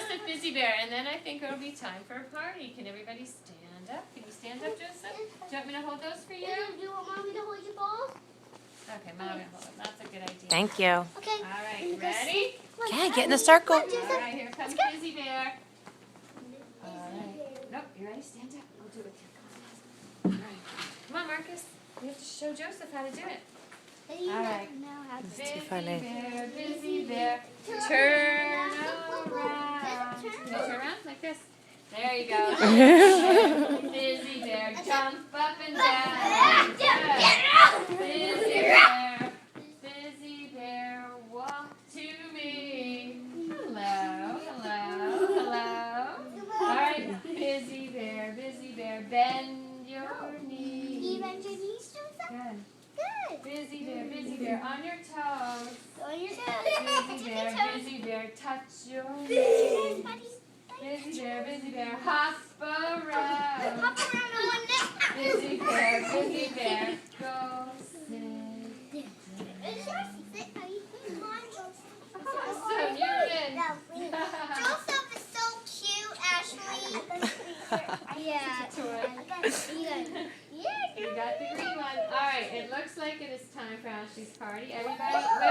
Joseph Busy Bear, and then I think it'll be time for a party. Can everybody stand up? Can you stand up, Joseph? Do you want me to hold those for you? Do you want Mommy to hold your ball? Okay, Mom, will hold them. That's a good idea. Thank you. Okay. All right, ready? Okay, get in the circle. All right, here comes Busy Bear. All right. Nope, you ready? Stand up. I'll do it with you. All right. Come on, Marcus. We have to show Joseph how to do it. All right. too funny. Busy Bear, turn around. Can you turn around like this? There you go. Busy Bear, jump up and down. Good. Busy Bear, walk to me. Hello, hello, hello. All right, Busy Bear, bend your knee. Bend your knees, Joseph. Good. Good. Busy Bear, on your toes. On your toes. Busy Bear, touch your Touch knees. your buddy. Busy Bear, hop around. Hop around on one leg. Busy Bear, go sit. Awesome, you're in. Joseph is so cute, Ashley. Yeah. You got the green one. All right, it looks like it is time for Ashley's party. Everybody, move.